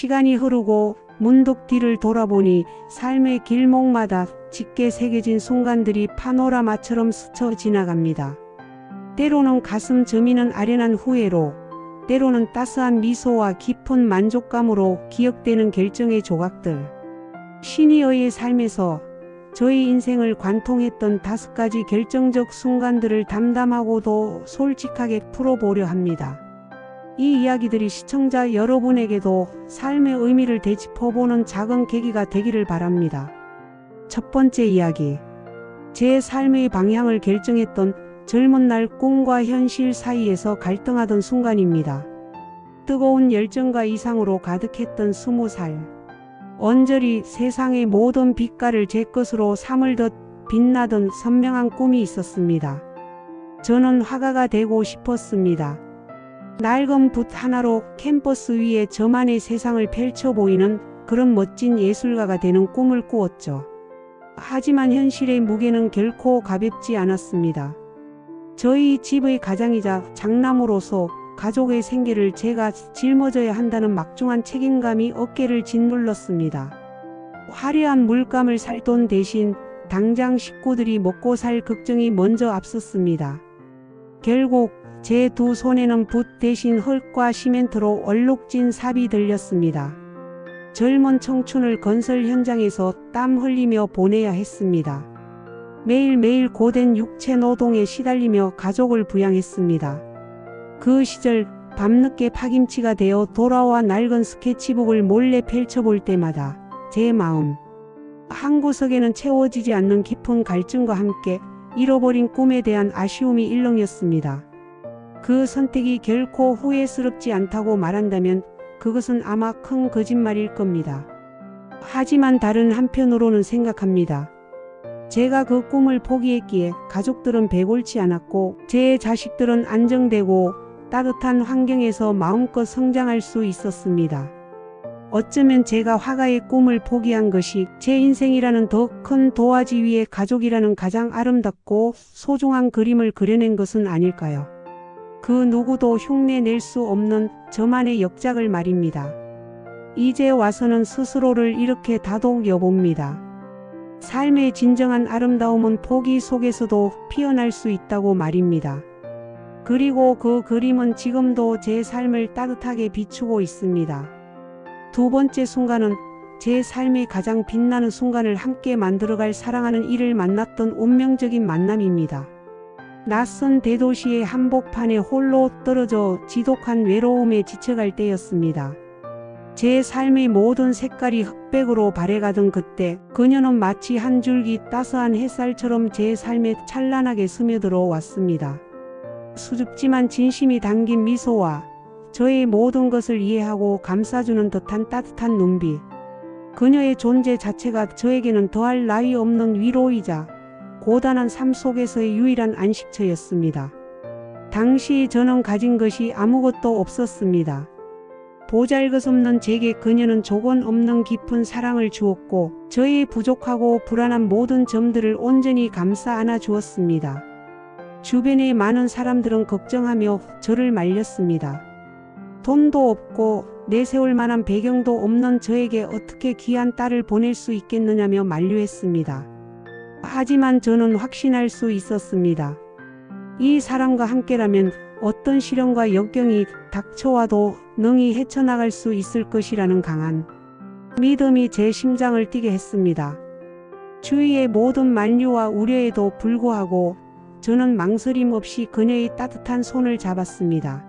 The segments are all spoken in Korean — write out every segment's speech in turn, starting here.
시간이 흐르고 문득 뒤를 돌아보니 삶의 길목마다 짙게 새겨진 순간들이 파노라마처럼 스쳐 지나갑니다. 때로는 가슴 저미는 아련한 후회로, 때로는 따스한 미소와 깊은 만족감으로 기억되는 결정의 조각들. 시니어의 삶에서 저의 인생을 관통했던 5가지 결정적 순간들을 담담하고도 솔직하게 풀어보려 합니다. 이 이야기들이 시청자 여러분에게도 삶의 의미를 되짚어보는 작은 계기가 되기를 바랍니다. 첫 번째 이야기. 제 삶의 방향을 결정했던 젊은 날 꿈과 현실 사이에서 갈등하던 순간입니다. 뜨거운 열정과 이상으로 가득했던 20살. 언저리 세상의 모든 빛깔을 제 것으로 삼을 듯 빛나던 선명한 꿈이 있었습니다. 저는 화가가 되고 싶었습니다. 낡은 붓 하나로 캔버스 위에 저만의 세상을 펼쳐 보이는 그런 멋진 예술가가 되는 꿈을 꾸었죠. 하지만 현실의 무게는 결코 가볍지 않았습니다. 저희 집의 가장이자 장남으로서 가족의 생계를 제가 짊어져야 한다는 막중한 책임감이 어깨를 짓눌렀습니다. 화려한 물감을 살 돈 대신 당장 식구들이 먹고 살 걱정이 먼저 앞섰습니다. 결국 제 두 손에는 붓 대신 흙과 시멘트로 얼룩진 삽이 들렸습니다. 젊은 청춘을 건설 현장에서 땀 흘리며 보내야 했습니다. 매일매일 고된 육체 노동에 시달리며 가족을 부양했습니다. 그 시절 밤늦게 파김치가 되어 돌아와 낡은 스케치북을 몰래 펼쳐볼 때마다 제 마음 한 구석에는 채워지지 않는 깊은 갈증과 함께 잃어버린 꿈에 대한 아쉬움이 일렁였습니다. 그 선택이 결코 후회스럽지 않다고 말한다면 그것은 아마 큰 거짓말일 겁니다. 하지만 다른 한편으로는 생각합니다. 제가 그 꿈을 포기했기에 가족들은 배골치 않았고 제 자식들은 안정되고 따뜻한 환경에서 마음껏 성장할 수 있었습니다. 어쩌면 제가 화가의 꿈을 포기한 것이 제 인생이라는 더 큰 도화지 위에 가족이라는 가장 아름답고 소중한 그림을 그려낸 것은 아닐까요? 그 누구도 흉내낼 수 없는 저만의 역작을 말입니다. 이제 와서는 스스로를 이렇게 다독여 봅니다. 삶의 진정한 아름다움은 포기 속에서도 피어날 수 있다고 말입니다. 그리고 그 그림은 지금도 제 삶을 따뜻하게 비추고 있습니다. 두 번째 순간은 제 삶의 가장 빛나는 순간을 함께 만들어갈 사랑하는 이를 만났던 운명적인 만남입니다. 낯선 대도시의 한복판에 홀로 떨어져 지독한 외로움에 지쳐갈 때였습니다. 제 삶의 모든 색깔이 흑백으로 발해가던 그때 그녀는 마치 한 줄기 따스한 햇살처럼 제 삶에 찬란하게 스며들어 왔습니다. 수줍지만 진심이 담긴 미소와 저의 모든 것을 이해하고 감싸주는 듯한 따뜻한 눈빛. 그녀의 존재 자체가 저에게는 더할 나위 없는 위로이자 고단한 삶 속에서의 유일한 안식처였습니다. 당시 저는 가진 것이 아무것도 없었습니다. 보잘것없는 제게 그녀는 조건 없는 깊은 사랑을 주었고 저의 부족하고 불안한 모든 점들을 온전히 감싸 안아 주었습니다. 주변의 많은 사람들은 걱정하며 저를 말렸습니다. 돈도 없고 내세울 만한 배경도 없는 저에게 어떻게 귀한 딸을 보낼 수 있겠느냐며 만류했습니다. 하지만 저는 확신할 수 있었습니다. 이 사람과 함께라면 어떤 시련과 역경이 닥쳐와도 능히 헤쳐나갈 수 있을 것이라는 강한 믿음이 제 심장을 뛰게 했습니다. 주위의 모든 만류와 우려에도 불구하고 저는 망설임 없이 그녀의 따뜻한 손을 잡았습니다.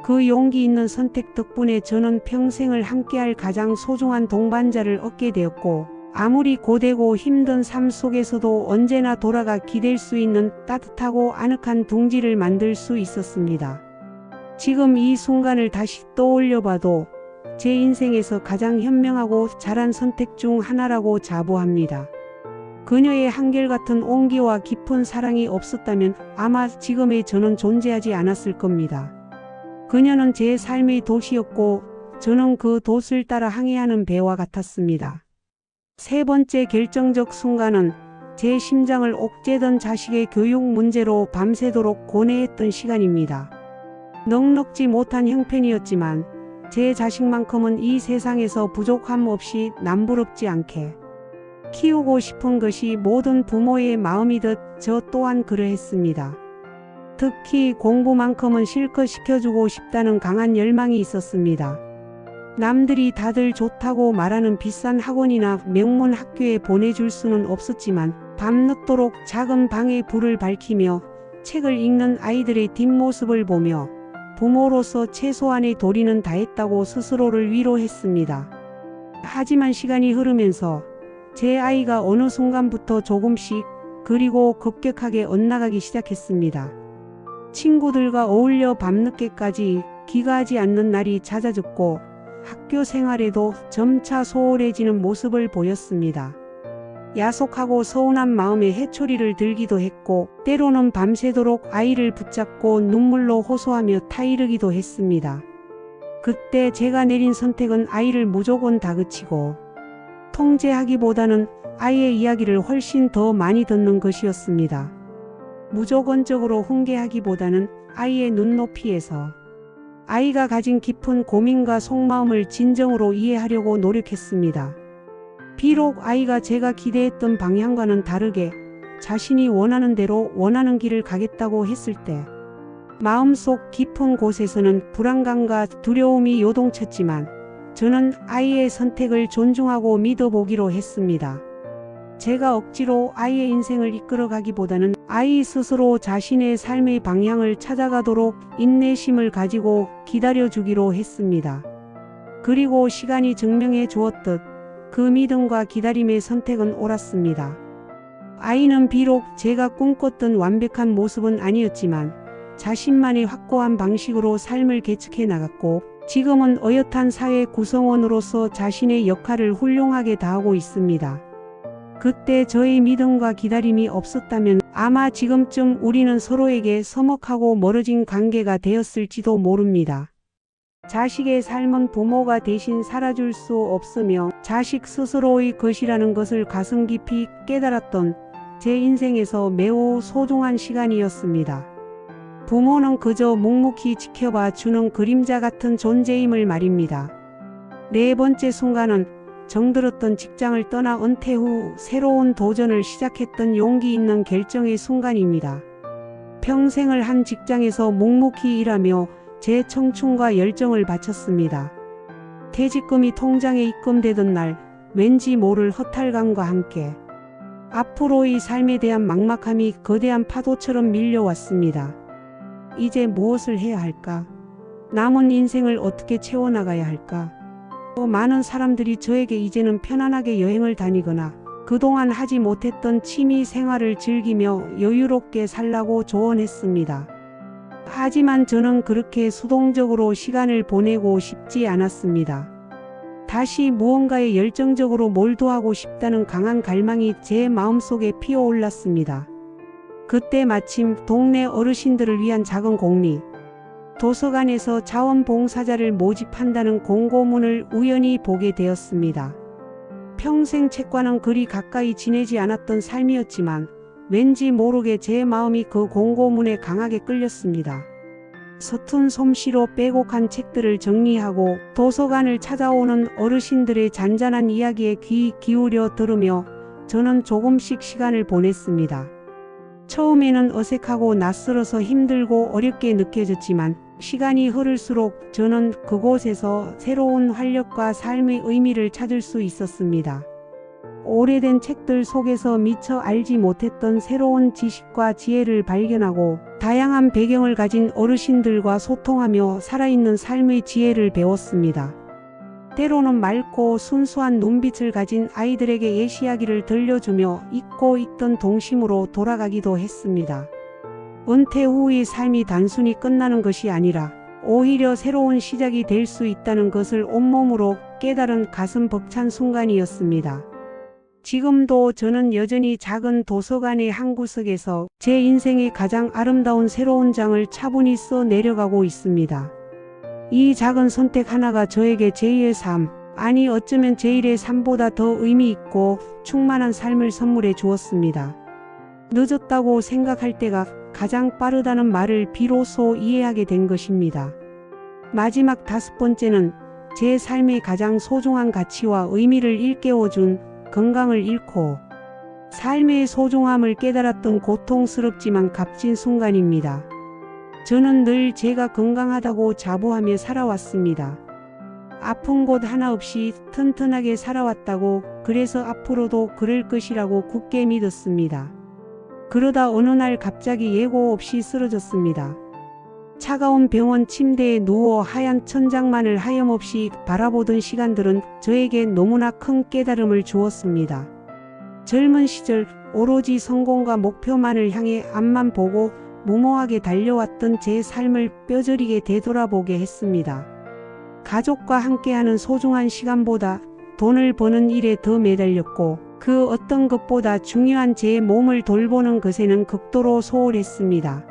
그 용기 있는 선택 덕분에 저는 평생을 함께할 가장 소중한 동반자를 얻게 되었고 아무리 고되고 힘든 삶 속에서도 언제나 돌아가 기댈 수 있는 따뜻하고 아늑한 둥지를 만들 수 있었습니다. 지금 이 순간을 다시 떠올려봐도 제 인생에서 가장 현명하고 잘한 선택 중 하나라고 자부합니다. 그녀의 한결같은 온기와 깊은 사랑이 없었다면 아마 지금의 저는 존재하지 않았을 겁니다. 그녀는 제 삶의 돛이었고 저는 그 돛을 따라 항해하는 배와 같았습니다. 세 번째 결정적 순간은 제 심장을 옥죄던 자식의 교육 문제로 밤새도록 고뇌했던 시간입니다. 넉넉지 못한 형편이었지만 제 자식만큼은 이 세상에서 부족함 없이 남부럽지 않게 키우고 싶은 것이 모든 부모의 마음이듯 저 또한 그러했습니다. 특히 공부만큼은 실컷 시켜주고 싶다는 강한 열망이 있었습니다. 남들이 다들 좋다고 말하는 비싼 학원이나 명문 학교에 보내줄 수는 없었지만 밤늦도록 작은 방에 불을 밝히며 책을 읽는 아이들의 뒷모습을 보며 부모로서 최소한의 도리는 다했다고 스스로를 위로했습니다. 하지만 시간이 흐르면서 제 아이가 어느 순간부터 조금씩 그리고 급격하게 엇나가기 시작했습니다. 친구들과 어울려 밤늦게까지 귀가하지 않는 날이 잦아졌고 학교 생활에도 점차 소홀해지는 모습을 보였습니다. 야속하고 서운한 마음에 해초리를 들기도 했고 때로는 밤새도록 아이를 붙잡고 눈물로 호소하며 타이르기도 했습니다. 그때 제가 내린 선택은 아이를 무조건 다그치고 통제하기보다는 아이의 이야기를 훨씬 더 많이 듣는 것이었습니다. 무조건적으로 훈계하기보다는 아이의 눈높이에서 아이가 가진 깊은 고민과 속마음을 진정으로 이해하려고 노력했습니다. 비록 아이가 제가 기대했던 방향과는 다르게 자신이 원하는 대로 원하는 길을 가겠다고 했을 때 마음속 깊은 곳에서는 불안감과 두려움이 요동쳤지만 저는 아이의 선택을 존중하고 믿어보기로 했습니다. 제가 억지로 아이의 인생을 이끌어가기보다는 아이 스스로 자신의 삶의 방향을 찾아가도록 인내심을 가지고 기다려주기로 했습니다. 그리고 시간이 증명해 주었듯 그 믿음과 기다림의 선택은 옳았습니다. 아이는 비록 제가 꿈꿨던 완벽한 모습은 아니었지만 자신만의 확고한 방식으로 삶을 개척해 나갔고 지금은 어엿한 사회 구성원으로서 자신의 역할을 훌륭하게 다하고 있습니다. 그때 저의 믿음과 기다림이 없었다면 아마 지금쯤 우리는 서로에게 서먹하고 멀어진 관계가 되었을지도 모릅니다. 자식의 삶은 부모가 대신 살아줄 수 없으며 자식 스스로의 것이라는 것을 가슴 깊이 깨달았던 제 인생에서 매우 소중한 시간이었습니다. 부모는 그저 묵묵히 지켜봐 주는 그림자 같은 존재임을 말입니다. 네 번째 순간은 정들었던 직장을 떠나 은퇴 후 새로운 도전을 시작했던 용기 있는 결정의 순간입니다. 평생을 한 직장에서 묵묵히 일하며 제 청춘과 열정을 바쳤습니다. 퇴직금이 통장에 입금되던 날 왠지 모를 허탈감과 함께 앞으로의 삶에 대한 막막함이 거대한 파도처럼 밀려왔습니다. 이제 무엇을 해야 할까? 남은 인생을 어떻게 채워나가야 할까? 또 많은 사람들이 저에게 이제는 편안하게 여행을 다니거나 그동안 하지 못했던 취미 생활을 즐기며 여유롭게 살라고 조언했습니다. 하지만 저는 그렇게 수동적으로 시간을 보내고 싶지 않았습니다. 다시 무언가에 열정적으로 몰두하고 싶다는 강한 갈망이 제 마음속에 피어올랐습니다. 그때 마침 동네 어르신들을 위한 작은 공리, 도서관에서 자원봉사자를 모집한다는 공고문을 우연히 보게 되었습니다. 평생 책과는 그리 가까이 지내지 않았던 삶이었지만 왠지 모르게 제 마음이 그 공고문에 강하게 끌렸습니다. 서툰 솜씨로 빼곡한 책들을 정리하고 도서관을 찾아오는 어르신들의 잔잔한 이야기에 귀 기울여 들으며 저는 조금씩 시간을 보냈습니다. 처음에는 어색하고 낯설어서 힘들고 어렵게 느껴졌지만 시간이 흐를수록 저는 그곳에서 새로운 활력과 삶의 의미를 찾을 수 있었습니다. 오래된 책들 속에서 미처 알지 못했던 새로운 지식과 지혜를 발견하고 다양한 배경을 가진 어르신들과 소통하며 살아있는 삶의 지혜를 배웠습니다. 때로는 맑고 순수한 눈빛을 가진 아이들에게 옛 이야기를 들려주며 잊고 있던 동심으로 돌아가기도 했습니다. 은퇴 후의 삶이 단순히 끝나는 것이 아니라 오히려 새로운 시작이 될 수 있다는 것을 온몸으로 깨달은 가슴 벅찬 순간이었습니다. 지금도 저는 여전히 작은 도서관의 한 구석에서 제 인생의 가장 아름다운 새로운 장을 차분히 써 내려가고 있습니다. 이 작은 선택 하나가 저에게 제2의 삶, 아니 어쩌면 제1의 삶보다 더 의미 있고 충만한 삶을 선물해 주었습니다. 늦었다고 생각할 때가 가장 빠르다는 말을 비로소 이해하게 된 것입니다. 마지막 5번째는 제 삶의 가장 소중한 가치와 의미를 일깨워준 건강을 잃고 삶의 소중함을 깨달았던 고통스럽지만 값진 순간입니다. 저는 늘 제가 건강하다고 자부하며 살아왔습니다. 아픈 곳 하나 없이 튼튼하게 살아왔다고, 그래서 앞으로도 그럴 것이라고 굳게 믿었습니다. 그러다 어느 날 갑자기 예고 없이 쓰러졌습니다. 차가운 병원 침대에 누워 하얀 천장만을 하염없이 바라보던 시간들은 저에게 너무나 큰 깨달음을 주었습니다. 젊은 시절 오로지 성공과 목표만을 향해 앞만 보고 무모하게 달려왔던 제 삶을 뼈저리게 되돌아보게 했습니다. 가족과 함께하는 소중한 시간보다 돈을 버는 일에 더 매달렸고, 그 어떤 것보다 중요한 제 몸을 돌보는 것에는 극도로 소홀했습니다.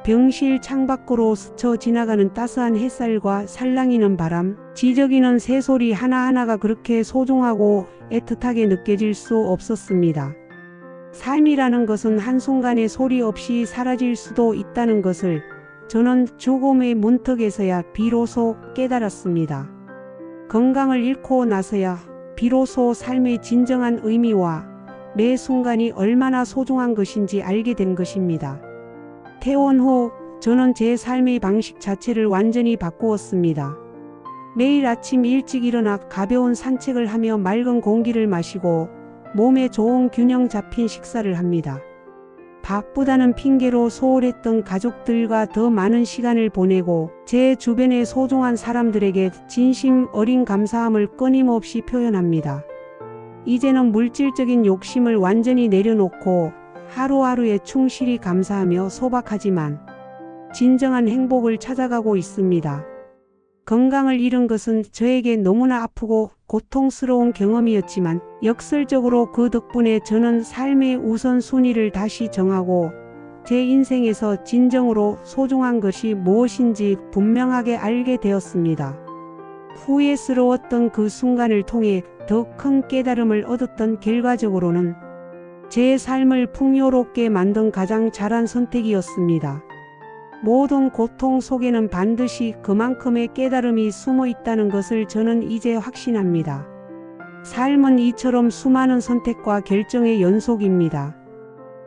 병실 창밖으로 스쳐 지나가는 따스한 햇살과 살랑이는 바람, 지저귀는 새소리 하나하나가 그렇게 소중하고 애틋하게 느껴질 수 없었습니다. 삶이라는 것은 한순간에 소리 없이 사라질 수도 있다는 것을 저는 죽음의 문턱에서야 비로소 깨달았습니다. 건강을 잃고 나서야 비로소 삶의 진정한 의미와 매 순간이 얼마나 소중한 것인지 알게 된 것입니다. 퇴원 후 저는 제 삶의 방식 자체를 완전히 바꾸었습니다. 매일 아침 일찍 일어나 가벼운 산책을 하며 맑은 공기를 마시고 몸에 좋은 균형 잡힌 식사를 합니다. 바쁘다는 핑계로 소홀했던 가족들과 더 많은 시간을 보내고 제 주변의 소중한 사람들에게 진심 어린 감사함을 끊임없이 표현합니다. 이제는 물질적인 욕심을 완전히 내려놓고 하루하루에 충실히 감사하며 소박하지만 진정한 행복을 찾아가고 있습니다. 건강을 잃은 것은 저에게 너무나 아프고 고통스러운 경험이었지만 역설적으로 그 덕분에 저는 삶의 우선순위를 다시 정하고 제 인생에서 진정으로 소중한 것이 무엇인지 분명하게 알게 되었습니다. 후회스러웠던 그 순간을 통해 더 큰 깨달음을 얻었던 결과적으로는 제 삶을 풍요롭게 만든 가장 잘한 선택이었습니다. 모든 고통 속에는 반드시 그만큼의 깨달음이 숨어 있다는 것을 저는 이제 확신합니다. 삶은 이처럼 수많은 선택과 결정의 연속입니다.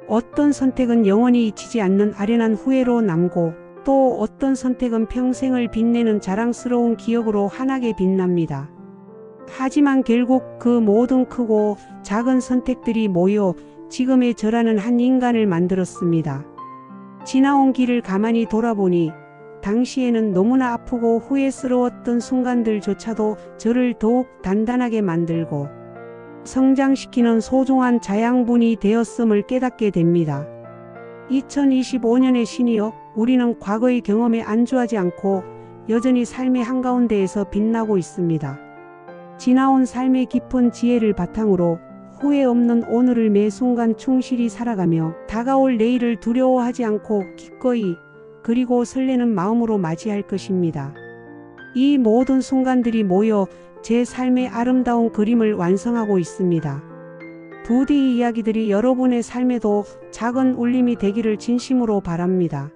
어떤 선택은 영원히 잊히지 않는 아련한 후회로 남고, 또 어떤 선택은 평생을 빛내는 자랑스러운 기억으로 환하게 빛납니다. 하지만 결국 그 모든 크고 작은 선택들이 모여 지금의 저라는 한 인간을 만들었습니다. 지나온 길을 가만히 돌아보니 당시에는 너무나 아프고 후회스러웠던 순간들조차도 저를 더욱 단단하게 만들고 성장시키는 소중한 자양분이 되었음을 깨닫게 됩니다. 2025년의 신이여, 우리는 과거의 경험에 안주하지 않고 여전히 삶의 한가운데에서 빛나고 있습니다. 지나온 삶의 깊은 지혜를 바탕으로 후회 없는 오늘을 매 순간 충실히 살아가며 다가올 내일을 두려워하지 않고 기꺼이 그리고 설레는 마음으로 맞이할 것입니다. 이 모든 순간들이 모여 제 삶의 아름다운 그림을 완성하고 있습니다. 부디 이 이야기들이 여러분의 삶에도 작은 울림이 되기를 진심으로 바랍니다.